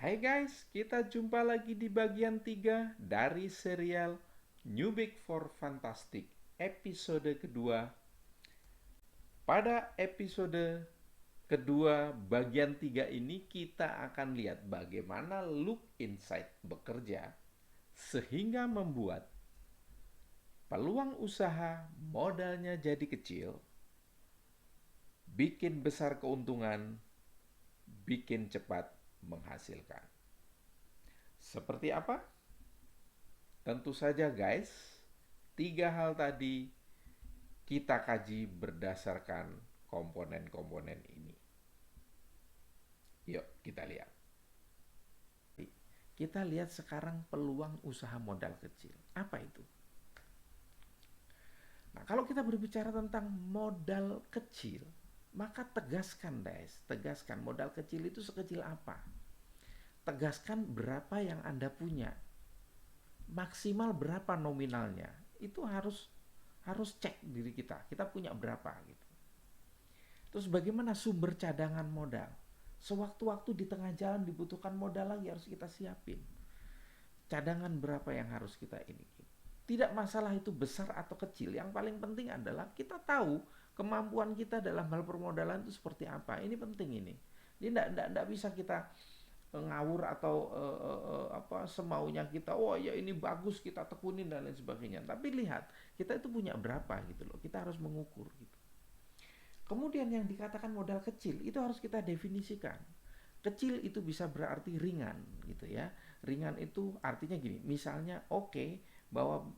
Hai guys, kita jumpa lagi di bagian 3 dari serial New Big for Fantastic episode kedua. Pada episode kedua bagian 3 ini kita akan lihat bagaimana Look Insight bekerja sehingga membuat peluang usaha modalnya jadi kecil, bikin besar keuntungan, bikin cepat menghasilkan. Seperti apa? Tentu saja guys, 3 hal tadi kita kaji berdasarkan komponen-komponen ini. Yuk kita lihat. Kita lihat sekarang peluang usaha modal kecil. Apa itu? Nah, kalau kita berbicara tentang modal kecil, maka tegaskan guys, tegaskan modal kecil itu sekecil apa? Tegaskan berapa yang Anda punya. Maksimal berapa nominalnya. Itu harus cek diri kita. Kita punya berapa gitu. Terus bagaimana sumber cadangan modal? Sewaktu-waktu di tengah jalan dibutuhkan modal lagi, harus kita siapin. Cadangan berapa yang harus kita ini. Tidak masalah itu besar atau kecil. Yang paling penting adalah kita tahu kemampuan kita dalam hal permodalan itu seperti apa. Ini penting ini. Ini tidak bisa kita ngawur atau semaunya kita. Oh ya ini bagus, kita tekunin dan lain sebagainya. Tapi lihat, kita itu punya berapa gitu loh. Kita harus mengukur gitu. Kemudian yang dikatakan modal kecil itu harus kita definisikan. Kecil itu bisa berarti ringan gitu ya. Ringan itu artinya gini, misalnya bahwa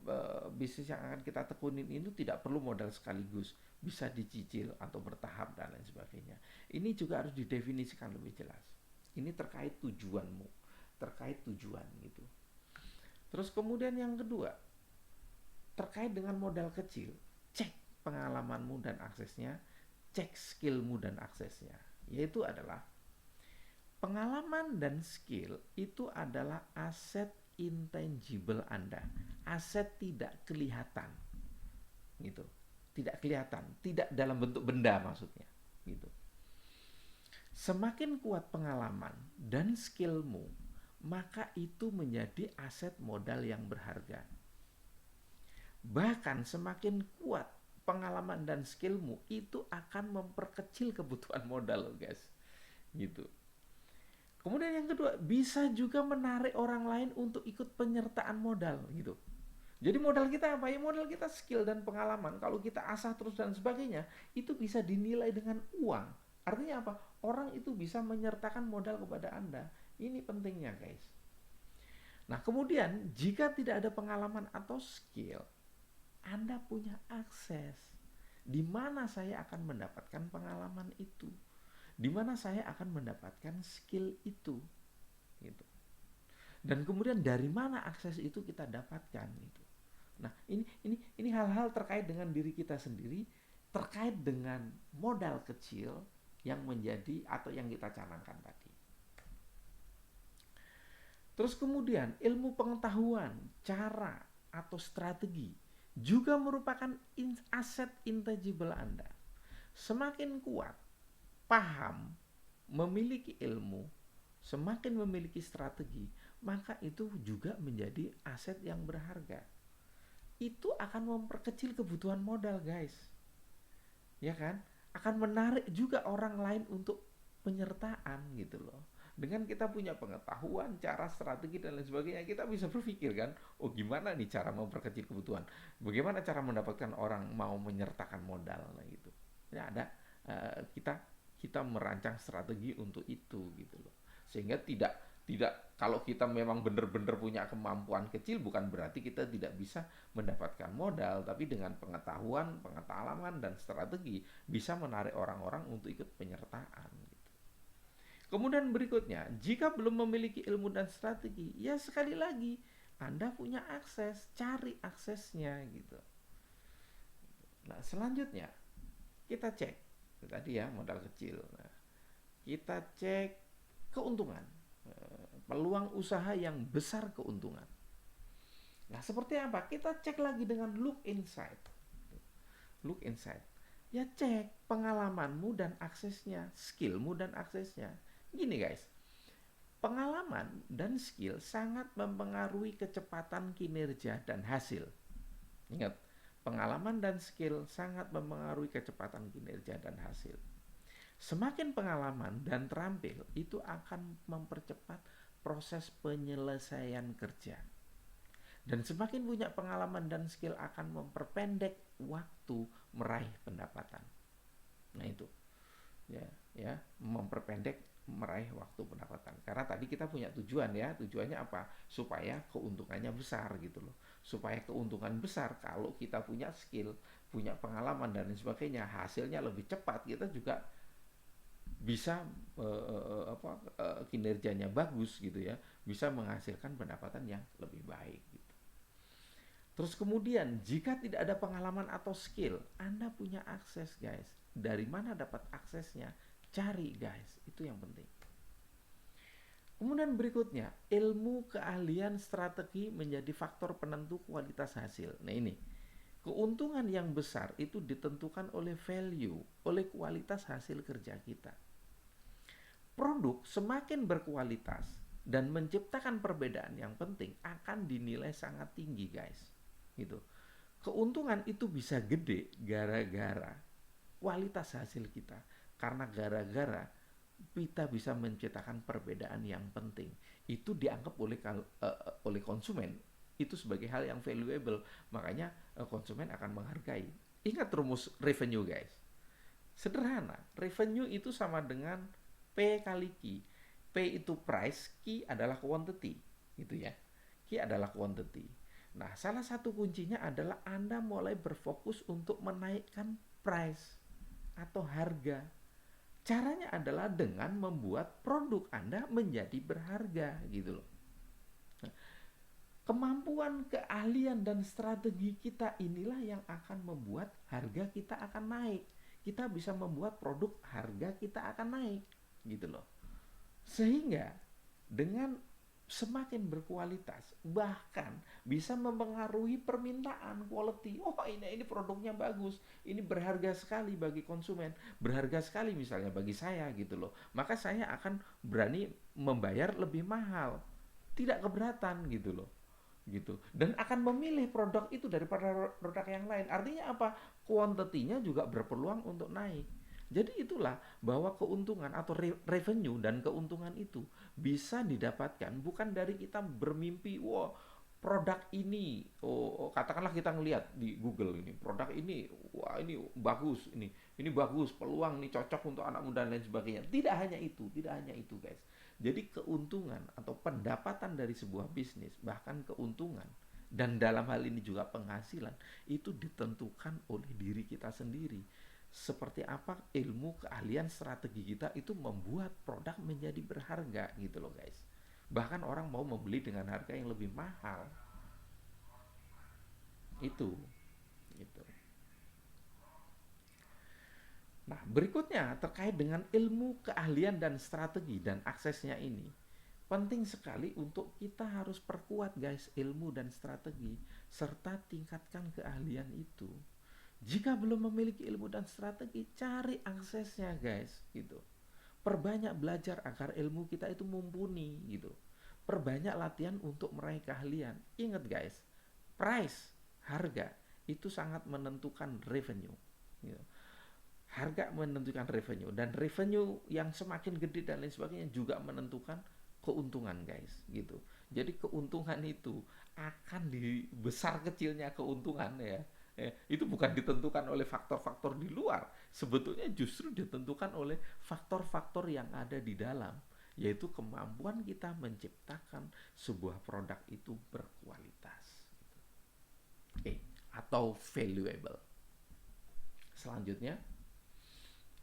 bisnis yang akan kita tekunin itu tidak perlu modal sekaligus, bisa dicicil atau bertahap dan lain sebagainya. Ini juga harus didefinisikan lebih jelas. Ini terkait tujuanmu, terkait tujuan gitu. Terus kemudian yang kedua, terkait dengan modal kecil, cek pengalamanmu dan aksesnya, cek skillmu dan aksesnya. Yaitu adalah pengalaman dan skill itu adalah aset intangible Anda, aset tidak kelihatan, gitu, tidak kelihatan, tidak dalam bentuk benda maksudnya, gitu. Semakin kuat pengalaman dan skillmu, maka itu menjadi aset modal yang berharga. Bahkan semakin kuat pengalaman dan skillmu, itu akan memperkecil kebutuhan modal, guys. Gitu. Kemudian yang kedua, bisa juga menarik orang lain untuk ikut penyertaan modal, gitu. Jadi modal kita apa ya? Modal kita skill dan pengalaman. Kalau kita asah terus dan sebagainya, itu bisa dinilai dengan uang. Artinya apa? Orang itu bisa menyertakan modal kepada Anda. Ini pentingnya guys. Nah kemudian jika tidak ada pengalaman atau skill, Anda punya akses. Di mana saya akan mendapatkan pengalaman itu? Di mana saya akan mendapatkan skill itu? Gitu. Dan kemudian dari mana akses itu kita dapatkan gitu. Nah, ini hal-hal terkait dengan diri kita sendiri, terkait dengan modal kecil yang menjadi atau yang kita canangkan tadi. Terus kemudian ilmu pengetahuan, cara atau strategi juga merupakan aset intangible Anda. Semakin kuat, paham, memiliki ilmu, semakin memiliki strategi, maka itu juga menjadi aset yang berharga. Itu akan memperkecil kebutuhan modal guys, ya kan, akan menarik juga orang lain untuk penyertaan gitu loh. Dengan kita punya pengetahuan, cara, strategi dan lain sebagainya, kita bisa berpikir kan, oh gimana nih cara memperkecil kebutuhan, bagaimana cara mendapatkan orang mau menyertakan modal, nah gitu ya. Ada kita kita merancang strategi untuk itu gitu loh, sehingga tidak kalau kita memang benar-benar punya kemampuan kecil, bukan berarti kita tidak bisa mendapatkan modal, tapi dengan pengetahuan, pengalaman dan strategi bisa menarik orang-orang untuk ikut penyertaan gitu. Kemudian berikutnya, jika belum memiliki ilmu dan strategi, ya sekali lagi Anda punya akses, cari aksesnya gitu. Nah, selanjutnya kita cek tadi ya modal kecil. Nah, kita cek keuntungan, peluang usaha yang besar keuntungan. Nah, seperti apa? Kita cek lagi dengan look inside. Look inside. Ya cek pengalamanmu dan aksesnya, skillmu dan aksesnya. Gini guys, Pengalaman dan skill sangat mempengaruhi kecepatan kinerja dan hasil. Ingat, pengalaman dan skill sangat mempengaruhi kecepatan kinerja dan hasil. Semakin pengalaman dan terampil, itu akan mempercepat proses penyelesaian kerja. Dan semakin punya pengalaman dan skill akan memperpendek waktu meraih pendapatan. Nah itu, ya, memperpendek meraih waktu pendapatan. Karena tadi kita punya tujuan ya, tujuannya apa? Supaya keuntungannya besar gitu loh. Supaya keuntungan besar kalau kita punya skill, punya pengalaman dan lain sebagainya, hasilnya lebih cepat, kita juga bisa kinerjanya bagus gitu ya, bisa menghasilkan pendapatan yang lebih baik gitu. Terus kemudian jika tidak ada pengalaman atau skill, Anda punya akses guys. Dari mana dapat aksesnya? Cari guys, itu yang penting. Kemudian berikutnya, ilmu, keahlian, strategi menjadi faktor penentu kualitas hasil. Nah ini, keuntungan yang besar itu ditentukan oleh value, oleh kualitas hasil kerja kita. Produk semakin berkualitas dan menciptakan perbedaan yang penting akan dinilai sangat tinggi guys. Gitu. Keuntungan itu bisa gede gara-gara kualitas hasil kita. Karena gara-gara kita bisa menciptakan perbedaan yang penting. Itu dianggap oleh konsumen itu sebagai hal yang valuable. Makanya konsumen akan menghargai. Ingat rumus revenue guys. Sederhana, revenue itu sama dengan P kali Q. P itu price, Q adalah quantity, gitu ya. Q adalah quantity. Nah, salah satu kuncinya adalah Anda mulai berfokus untuk menaikkan price atau harga. Caranya adalah dengan membuat produk Anda menjadi berharga, gitu loh. Nah, kemampuan, keahlian, dan strategi kita inilah yang akan membuat harga kita akan naik. Kita bisa membuat produk harga kita akan naik, gitu loh. Sehingga dengan semakin berkualitas, bahkan bisa mempengaruhi permintaan quality. Oh ini produknya bagus, ini berharga sekali bagi konsumen, berharga sekali misalnya bagi saya gitu loh. Maka saya akan berani membayar lebih mahal, tidak keberatan gitu loh. Gitu, dan akan memilih produk itu daripada produk yang lain. Artinya apa? Kuantitinya juga berpeluang untuk naik. Jadi itulah bahwa keuntungan atau revenue dan keuntungan itu bisa didapatkan bukan dari kita bermimpi, wah produk ini, katakanlah kita ngelihat di Google ini, produk ini, wah ini bagus, ini bagus, peluang nih cocok untuk anak muda dan lain sebagainya. Tidak hanya itu guys. Jadi keuntungan atau pendapatan dari sebuah bisnis, bahkan keuntungan, dan dalam hal ini juga penghasilan, itu ditentukan oleh diri kita sendiri. Seperti apa ilmu, keahlian, strategi kita itu membuat produk menjadi berharga gitu loh guys. Bahkan orang mau membeli dengan harga yang lebih mahal. Itu. Gitu. Nah, berikutnya terkait dengan ilmu, keahlian, dan strategi dan aksesnya ini. Penting sekali untuk kita harus perkuat guys ilmu dan strategi serta tingkatkan keahlian itu. Jika belum memiliki ilmu dan strategi, cari aksesnya guys gitu. Perbanyak belajar agar ilmu kita itu mumpuni gitu. Perbanyak latihan untuk meraih keahlian. Ingat guys, price, harga itu sangat menentukan revenue gitu. Harga menentukan revenue, dan revenue yang semakin gede dan lain sebagainya juga menentukan keuntungan guys gitu. Jadi keuntungan itu akan di besar kecilnya keuntungan ya, itu bukan ditentukan oleh faktor-faktor di luar, sebetulnya justru ditentukan oleh faktor-faktor yang ada di dalam, yaitu kemampuan kita menciptakan sebuah produk itu berkualitas. Oke, atau valuable. Selanjutnya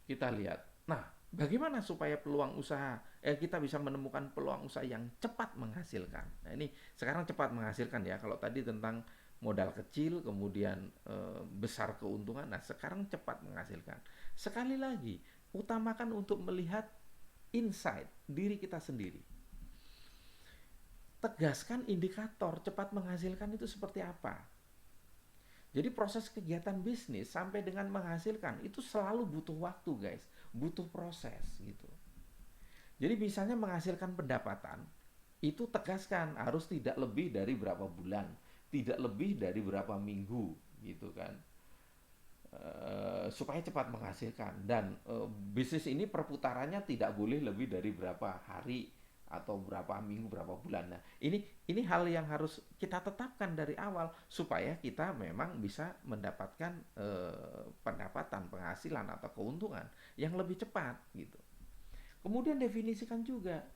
kita lihat. Nah, bagaimana supaya peluang usaha kita bisa menemukan peluang usaha yang cepat menghasilkan. Nah, ini sekarang cepat menghasilkan ya. Kalau tadi tentang modal kecil kemudian besar keuntungan. Nah, sekarang cepat menghasilkan. Sekali lagi, utamakan untuk melihat insight diri kita sendiri. Tegaskan indikator cepat menghasilkan itu seperti apa. Jadi proses kegiatan bisnis sampai dengan menghasilkan itu selalu butuh waktu guys, butuh proses gitu. Jadi misalnya menghasilkan pendapatan, itu tegaskan harus tidak lebih dari berapa bulan, tidak lebih dari berapa minggu, gitu kan. Supaya cepat menghasilkan dan bisnis ini perputarannya tidak boleh lebih dari berapa hari atau berapa minggu, berapa bulan. Nah, ini hal yang harus kita tetapkan dari awal supaya kita memang bisa mendapatkan pendapatan, penghasilan atau keuntungan yang lebih cepat gitu. Kemudian definisikan juga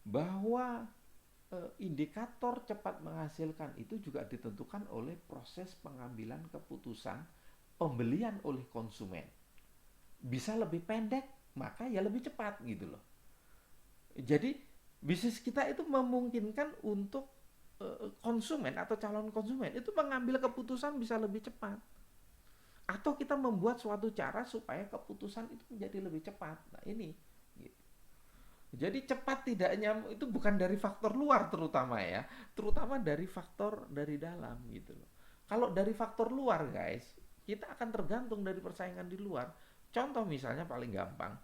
bahwa indikator cepat menghasilkan itu juga ditentukan oleh proses pengambilan keputusan pembelian oleh konsumen. Bisa lebih pendek, maka ya lebih cepat gitu loh. Jadi bisnis kita itu memungkinkan untuk konsumen atau calon konsumen itu mengambil keputusan bisa lebih cepat. Atau kita membuat suatu cara supaya keputusan itu menjadi lebih cepat. Nah ini gitu. Jadi cepat tidaknya itu bukan dari faktor luar terutama ya, terutama dari faktor dari dalam gitu loh. Kalau dari faktor luar guys, kita akan tergantung dari persaingan di luar. Contoh misalnya paling gampang,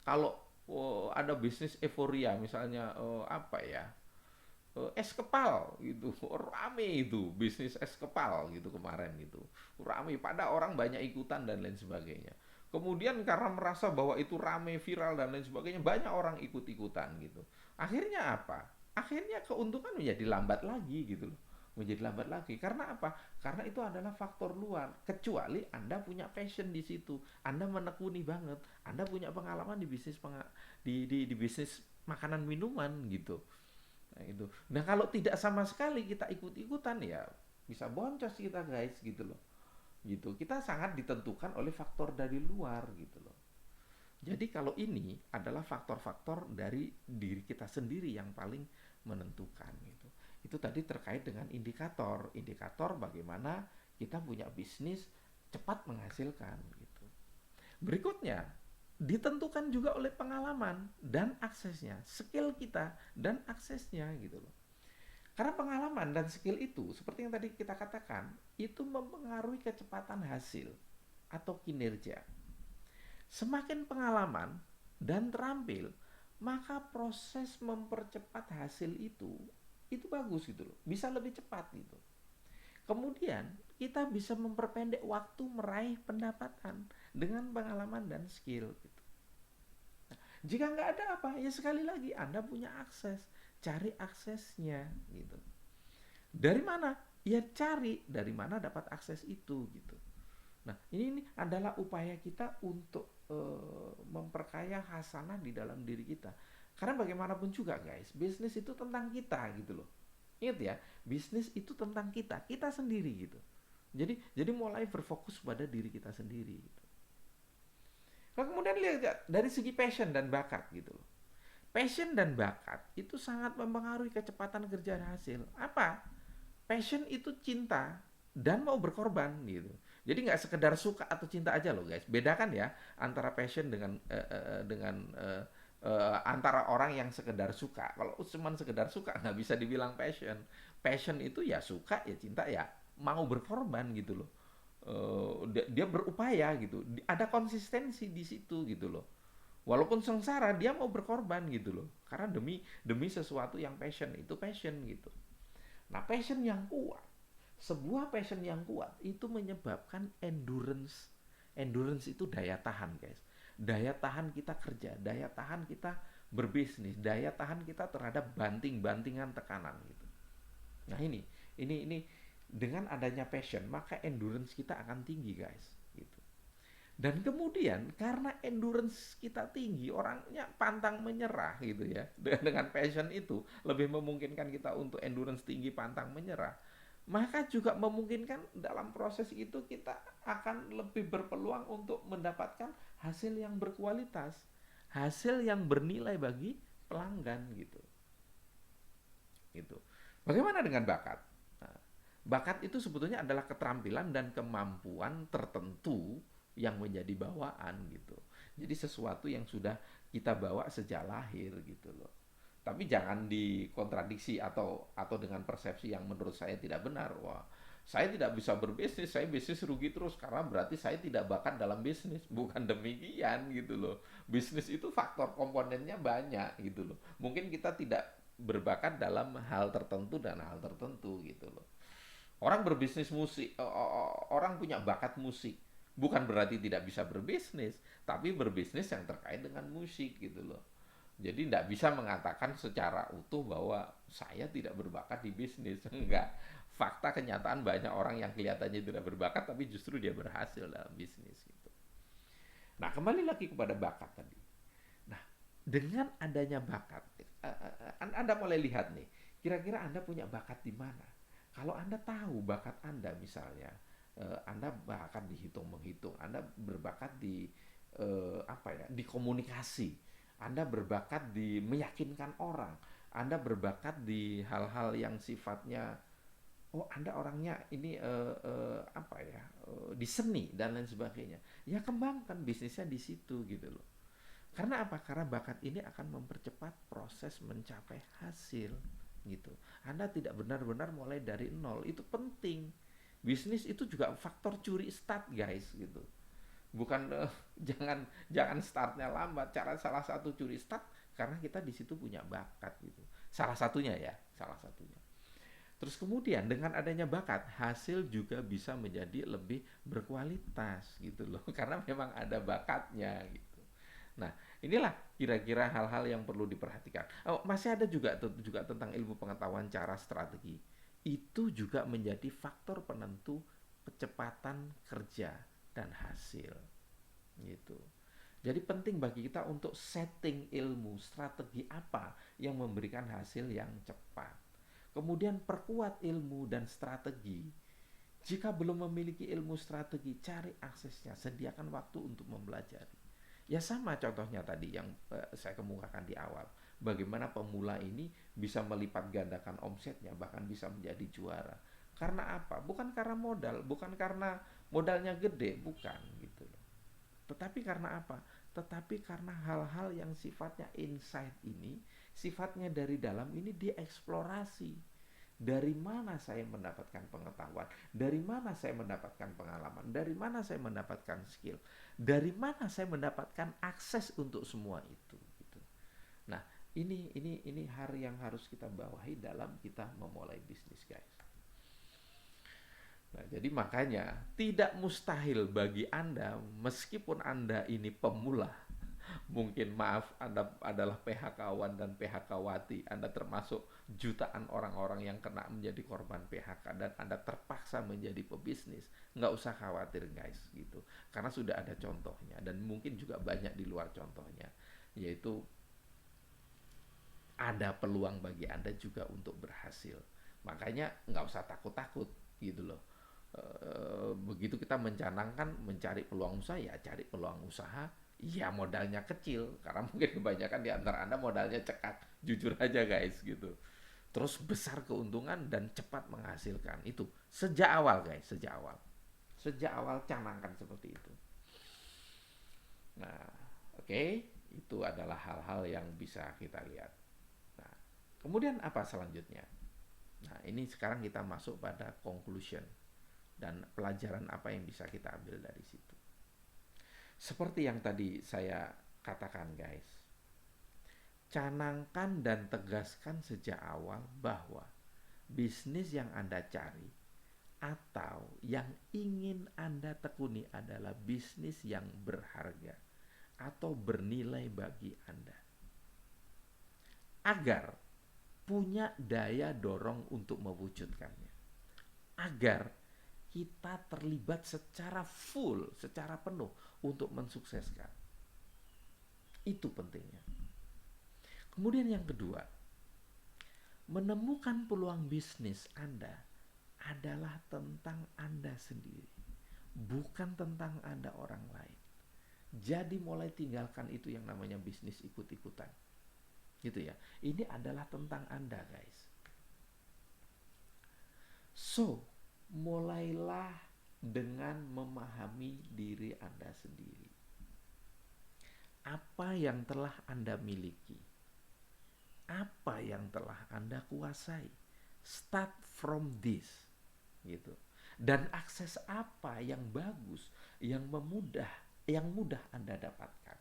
kalau ada bisnis euforia misalnya apa ya, es kepal gitu, rame itu bisnis es kepal gitu kemarin gitu, rame pada orang banyak ikutan dan lain sebagainya. Kemudian karena merasa bahwa itu rame, viral dan lain sebagainya, banyak orang ikut-ikutan gitu. Akhirnya apa? Akhirnya keuntungan menjadi lambat lagi gitu loh. Menjadi lambat lagi. Karena apa? Karena itu adalah faktor luar. Kecuali Anda punya passion di situ. Anda menekuni banget. Anda punya pengalaman di bisnis di bisnis makanan minuman gitu. Nah, itu. Nah, kalau tidak sama sekali kita ikut-ikutan ya bisa boncos kita guys gitu loh. Gitu. Kita sangat ditentukan oleh faktor dari luar gitu loh. Jadi kalau ini adalah faktor-faktor dari diri kita sendiri yang paling menentukan gitu. Itu tadi terkait dengan indikator, indikator bagaimana kita punya bisnis cepat menghasilkan gitu. Berikutnya, ditentukan juga oleh pengalaman dan aksesnya, skill kita dan aksesnya gitu loh. Karena pengalaman dan skill itu, seperti yang tadi kita katakan, itu mempengaruhi kecepatan hasil atau kinerja. Semakin pengalaman dan terampil, maka proses mempercepat hasil itu bagus gitu loh, bisa lebih cepat gitu. Kemudian kita bisa memperpendek waktu meraih pendapatan dengan pengalaman dan skill gitu. Nah, jika nggak ada apa, ya sekali lagi Anda punya akses, cari aksesnya gitu. Dari mana? Ya cari dari mana dapat akses itu gitu. Nah, ini adalah upaya kita untuk memperkaya hasanah di dalam diri kita. Karena bagaimanapun juga guys, bisnis itu tentang kita gitu loh. Ingat ya, bisnis itu tentang kita sendiri gitu. Jadi mulai berfokus pada diri kita sendiri gitu. Kalau kemudian lihat dari segi passion dan bakat gitu loh. Passion dan bakat itu sangat mempengaruhi kecepatan kerja dan hasil. Apa? Passion itu cinta dan mau berkorban gitu. Jadi nggak sekedar suka atau cinta aja loh guys. Bedakan ya antara passion dengan antara orang yang sekedar suka. Kalau cuma sekedar suka nggak bisa dibilang passion. Passion itu ya suka ya cinta ya mau berkorban gitu loh. Dia berupaya gitu. Ada konsistensi di situ gitu loh. Walaupun sengsara dia mau berkorban gitu loh. Karena demi demi sesuatu yang passion itu passion gitu. Nah, passion yang kuat, sebuah passion yang kuat itu menyebabkan endurance. Endurance itu daya tahan, guys. Daya tahan kita kerja, daya tahan kita berbisnis, daya tahan kita terhadap banting-bantingan tekanan gitu. Nah, ini dengan adanya passion, maka endurance kita akan tinggi, guys, gitu. Dan kemudian karena endurance kita tinggi, orangnya pantang menyerah gitu ya. Dengan passion itu lebih memungkinkan kita untuk endurance tinggi, pantang menyerah. Maka juga memungkinkan dalam proses itu kita akan lebih berpeluang untuk mendapatkan hasil yang berkualitas, hasil yang bernilai bagi pelanggan gitu. Gitu. Bagaimana dengan bakat? Nah, bakat itu sebetulnya adalah keterampilan dan kemampuan tertentu yang menjadi bawaan gitu. Jadi sesuatu yang sudah kita bawa sejak lahir gitu loh. Tapi jangan dikontradiksi atau dengan persepsi yang menurut saya tidak benar. Wah, Saya tidak bisa berbisnis, saya bisnis rugi terus karena berarti saya tidak bakat dalam bisnis. Bukan demikian gitu loh. Bisnis itu faktor komponennya banyak gitu loh. Mungkin kita tidak berbakat dalam hal tertentu dan hal tertentu gitu loh. Orang berbisnis musik, orang punya bakat musik. Bukan berarti tidak bisa berbisnis, tapi berbisnis yang terkait dengan musik gitu loh. Jadi tidak bisa mengatakan secara utuh bahwa saya tidak berbakat di bisnis. Enggak. Fakta kenyataan banyak orang yang kelihatannya tidak berbakat tapi justru dia berhasil dalam bisnis gitu. Nah, kembali lagi kepada bakat tadi. Nah, dengan adanya bakat, Anda mulai lihat nih, kira-kira Anda punya bakat di mana? Kalau Anda tahu bakat Anda misalnya, Anda bakat dihitung menghitung, Anda berbakat di apa ya, di komunikasi, Anda berbakat di meyakinkan orang, Anda berbakat di hal-hal yang sifatnya oh Anda orangnya ini apa ya di seni dan lain sebagainya. Ya kembangkan bisnisnya di situ gitu loh. Karena apa? Karena bakat ini akan mempercepat proses mencapai hasil gitu. Anda tidak benar-benar mulai dari nol. Itu penting. Bisnis itu juga faktor curi start guys gitu. Bukan jangan jangan startnya lambat. Cara salah satu curi start karena kita di situ punya bakat gitu. Salah satunya ya, salah satunya. Terus kemudian dengan adanya bakat, hasil juga bisa menjadi lebih berkualitas gitu loh. Karena memang ada bakatnya gitu. Nah, inilah kira-kira hal-hal yang perlu diperhatikan. Oh, masih ada juga tentang ilmu pengetahuan cara strategi. Itu juga menjadi faktor penentu kecepatan kerja dan hasil gitu. Jadi penting bagi kita untuk setting ilmu strategi apa yang memberikan hasil yang cepat. Kemudian perkuat ilmu dan strategi. Jika belum memiliki ilmu strategi, cari aksesnya, sediakan waktu untuk mempelajari. Ya sama contohnya tadi yang saya kemukakan di awal. Bagaimana pemula ini bisa melipat gandakan omsetnya, bahkan bisa menjadi juara. Karena apa? Bukan karena modal, bukan karena modalnya gede, bukan gitu. Tetapi karena apa? Tetapi karena hal-hal yang sifatnya insight ini, sifatnya dari dalam ini dieksplorasi. Dari mana saya mendapatkan pengetahuan? Dari mana saya mendapatkan pengalaman? Dari mana saya mendapatkan skill? Dari mana saya mendapatkan akses untuk semua itu? Gitu. Nah, ini hari yang harus kita bawahi dalam kita memulai bisnis, guys. Nah, jadi makanya tidak mustahil bagi Anda, meskipun Anda ini pemula, mungkin maaf Anda adalah PHK-wan dan PHK-wati, Anda termasuk jutaan orang-orang yang kena menjadi korban PHK dan Anda terpaksa menjadi pebisnis, nggak usah khawatir guys gitu, karena sudah ada contohnya dan mungkin juga banyak di luar contohnya, yaitu ada peluang bagi Anda juga untuk berhasil. Makanya nggak usah takut-takut gitu loh. Begitu kita mencanangkan mencari peluang usaha, ya cari peluang usaha. Ya modalnya kecil, karena mungkin kebanyakan di antara Anda modalnya cekak. Jujur aja guys gitu. Terus besar keuntungan dan cepat menghasilkan. Itu sejak awal guys, sejak awal. Sejak awal canangkan seperti itu. Nah, oke, itu adalah hal-hal yang bisa kita lihat. Nah, kemudian apa selanjutnya? Nah, ini sekarang kita masuk pada conclusion dan pelajaran apa yang bisa kita ambil dari situ. Seperti yang tadi saya katakan guys, canangkan dan tegaskan sejak awal bahwa bisnis yang Anda cari atau yang ingin Anda tekuni adalah bisnis yang berharga atau bernilai bagi Anda. Agar punya daya dorong untuk mewujudkannya. Agar kita terlibat secara full, secara penuh untuk mensukseskan. Itu pentingnya. Kemudian yang kedua, menemukan peluang bisnis Anda adalah tentang Anda sendiri, bukan tentang Anda orang lain. Jadi mulai tinggalkan itu yang namanya bisnis ikut-ikutan. Gitu ya. Ini adalah tentang Anda, guys. So, mulailah dengan memahami diri Anda sendiri. Apa yang telah Anda miliki? Apa yang telah Anda kuasai? Start from this. Gitu. dan akses apa yang bagus, yang mudah Anda dapatkan.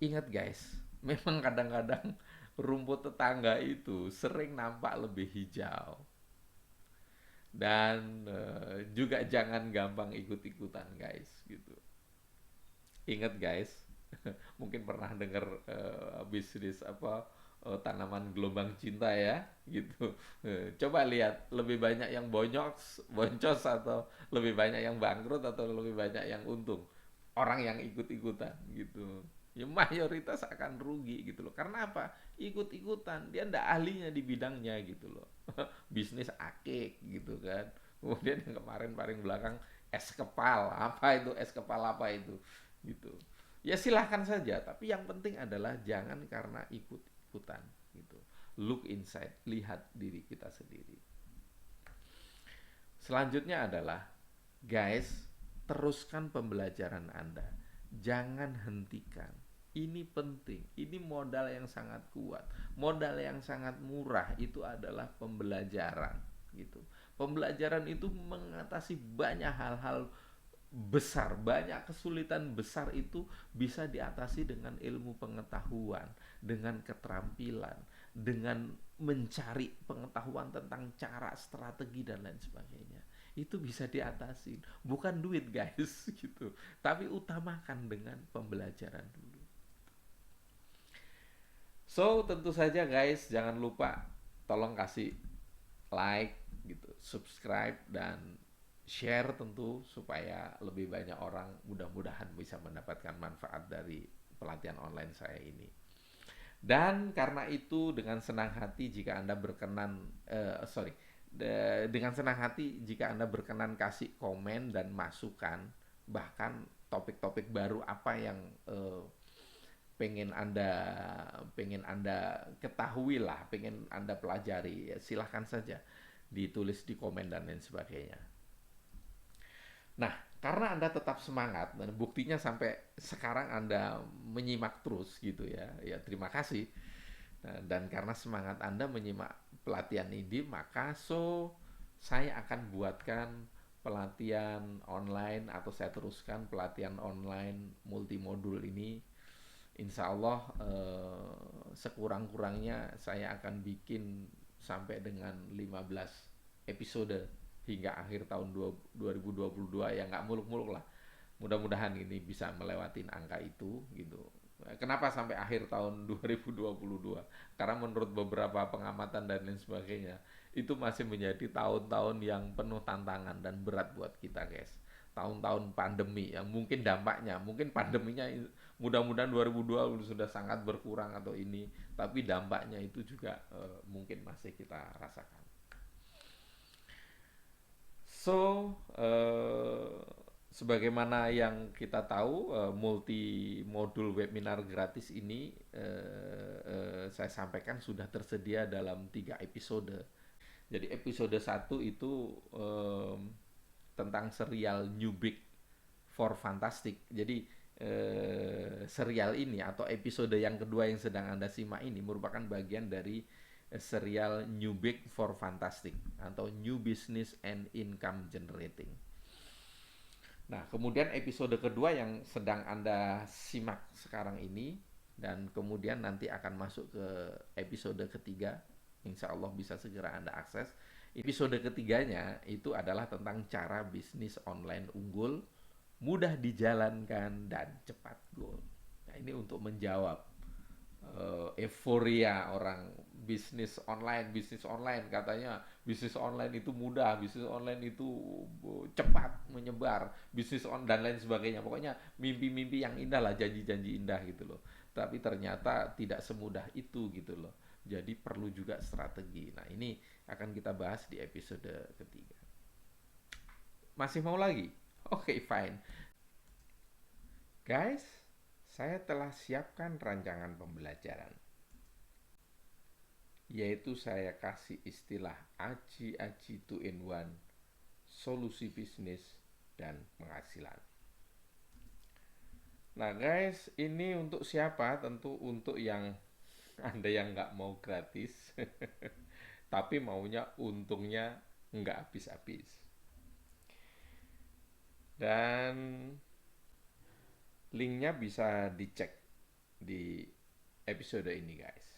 Ingat guys, memang kadang-kadang rumput tetangga itu sering nampak lebih hijau. Dan juga jangan gampang ikut-ikutan guys gitu. Ingat guys, mungkin pernah dengar bisnis apa tanaman gelombang cinta ya gitu. Coba lihat lebih banyak yang boncos atau lebih banyak yang bangkrut atau lebih banyak yang untung. Orang yang ikut-ikutan gitu. Ya mayoritas akan rugi gitu loh. Karena apa? Ikut-ikutan. Dia ndak ahlinya di bidangnya gitu loh. Bisnis akik gitu kan. Kemudian yang kemarin paling belakang es kepal. Apa itu es kepal apa itu? Gitu. Ya silahkan saja, tapi yang penting adalah jangan karena ikut-ikutan gitu. Look inside, lihat diri kita sendiri. Selanjutnya adalah guys, teruskan pembelajaran Anda. Jangan hentikan. Ini penting, ini modal yang sangat kuat. Modal yang sangat murah itu adalah pembelajaran gitu. Pembelajaran itu mengatasi banyak hal-hal besar, banyak kesulitan besar itu bisa diatasi dengan ilmu pengetahuan, dengan keterampilan, dengan mencari pengetahuan tentang cara, strategi dan lain sebagainya. Itu bisa diatasi, bukan duit guys gitu, tapi utamakan dengan pembelajaran dulu. So tentu saja guys, jangan lupa tolong kasih like gitu, subscribe dan share tentu supaya lebih banyak orang mudah-mudahan bisa mendapatkan manfaat dari pelatihan online saya ini. Dan karena itu dengan senang hati jika Anda berkenan dengan senang hati jika Anda berkenan kasih komen dan masukan, bahkan topik-topik baru apa yang pengen Anda ketahui lah, pengen Anda pelajari, ya silahkan saja ditulis di komen dan lain sebagainya. Nah, karena Anda tetap semangat dan buktinya sampai sekarang Anda menyimak terus gitu ya. Ya, terima kasih. Nah, dan karena semangat Anda menyimak pelatihan ini, maka saya akan buatkan pelatihan online atau saya teruskan pelatihan online multimodul ini. Insya Allah sekurang-kurangnya saya akan bikin sampai dengan 15 episode hingga akhir tahun 2022 ya nggak muluk-muluk lah. Mudah-mudahan ini bisa melewatin angka itu gitu. Kenapa sampai akhir tahun 2022? Karena menurut beberapa pengamatan dan lain sebagainya, itu masih menjadi tahun-tahun yang penuh tantangan dan berat buat kita, guys. Tahun-tahun pandemi yang mungkin dampaknya, mungkin pandeminya mudah-mudahan 2020 sudah sangat berkurang atau ini, tapi dampaknya itu juga mungkin masih kita rasakan. So, sebagaimana yang kita tahu, multi modul webinar gratis ini saya sampaikan sudah tersedia dalam 3 episode. Jadi episode 1 itu tentang serial New Big for Fantastic. Jadi serial ini atau episode yang kedua yang sedang Anda simak ini merupakan bagian dari serial New Big for Fantastic atau New Business and Income Generating. Nah, kemudian episode kedua yang sedang Anda simak sekarang ini dan kemudian nanti akan masuk ke episode ketiga, insya Allah bisa segera Anda akses. Episode ketiganya itu adalah tentang cara bisnis online unggul, mudah dijalankan dan cepat goal. Nah, ini untuk menjawab euforia orang bisnis online katanya bisnis online itu mudah, bisnis online itu cepat menyebar, bisnis on dan lain sebagainya. Pokoknya mimpi-mimpi yang indah lah, janji-janji indah gitu loh. Tapi ternyata tidak semudah itu gitu loh. Jadi perlu juga strategi. Nah, ini akan kita bahas di episode ketiga. Masih mau lagi? Oke, fine. Guys, saya telah siapkan rancangan pembelajaran, yaitu saya kasih istilah AJI 2-in-1, solusi bisnis dan penghasilan. Nah guys, ini untuk siapa? Tentu untuk yang Anda yang nggak mau gratis, tapi maunya untungnya nggak habis-habis. Dan linknya bisa dicek di episode ini guys.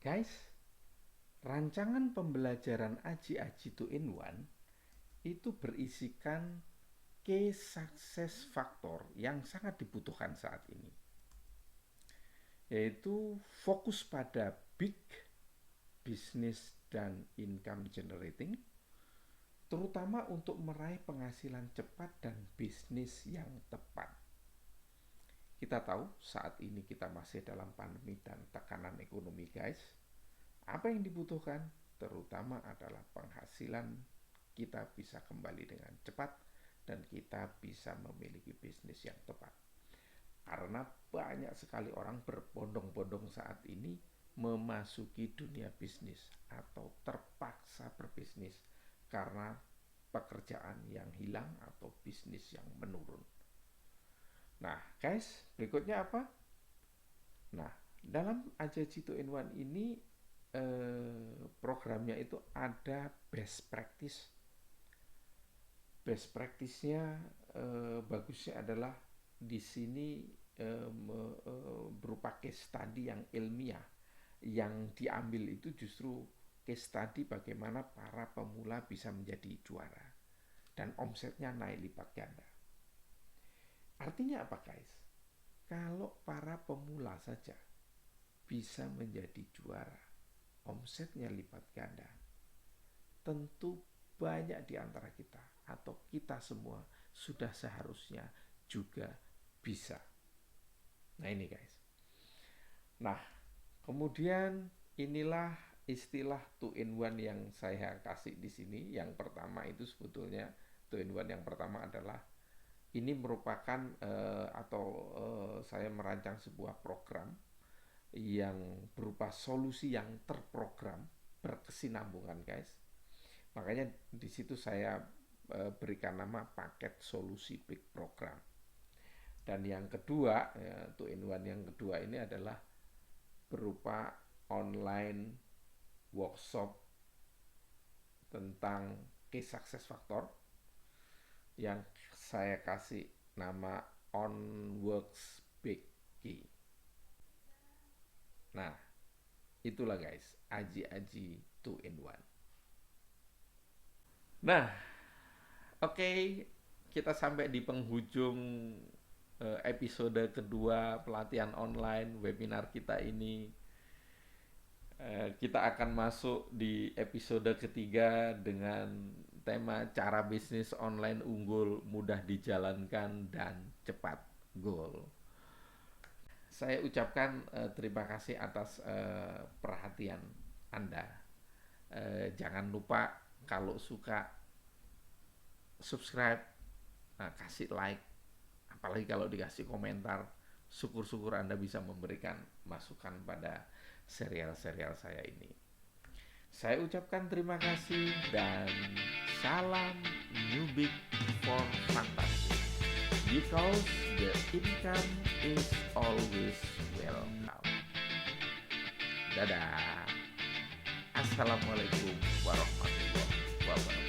Guys, rancangan pembelajaran Aji-Aji 2-in-1 itu berisikan key success factor yang sangat dibutuhkan saat ini, yaitu fokus pada big business dan income generating, terutama untuk meraih penghasilan cepat dan bisnis yang tepat. Kita tahu saat ini kita masih dalam pandemi dan tekanan ekonomi guys. Apa yang dibutuhkan terutama adalah penghasilan kita bisa kembali dengan cepat dan kita bisa memiliki bisnis yang tepat. Karena banyak sekali orang berbondong-bondong saat ini memasuki dunia bisnis atau terpaksa berbisnis karena pekerjaan yang hilang atau bisnis yang menurun. Nah guys, berikutnya apa? Nah, dalam Aji-Aji 2-in-1 ini programnya itu ada best practice. Best practice-nya bagusnya adalah di sini berupa case study yang ilmiah. Yang diambil itu justru case study bagaimana para pemula bisa menjadi juara dan omsetnya naik lipat ganda. Artinya apa guys? Kalau para pemula saja bisa menjadi juara, omsetnya lipat ganda, tentu banyak di antara kita atau kita semua sudah seharusnya juga bisa. Nah ini guys. Nah kemudian inilah istilah 2-in-1 yang saya kasih di sini. Yang pertama itu sebetulnya 2-in-1 yang pertama adalah ini merupakan saya merancang sebuah program yang berupa solusi yang terprogram berkesinambungan guys. Makanya di situ saya berikan nama paket solusi big program. Dan yang kedua, 2-in-1 yang kedua ini adalah berupa online workshop tentang key success factor yang saya kasih nama On Works Big Key. Nah, itulah guys, Aji-Aji 2-in-1. Nah, oke, kita sampai di penghujung episode kedua pelatihan online webinar kita ini. Kita akan masuk di episode ketiga dengan tema cara bisnis online unggul, mudah dijalankan dan cepat goal. Saya ucapkan terima kasih atas perhatian Anda. Jangan lupa kalau suka subscribe, kasih like, apalagi kalau dikasih komentar. Syukur-syukur Anda bisa memberikan masukan pada serial-serial saya ini. Saya ucapkan terima kasih dan salam New Big for Fantastic, because the income is always welcome. Dadah. Assalamualaikum warahmatullahi wabarakatuh.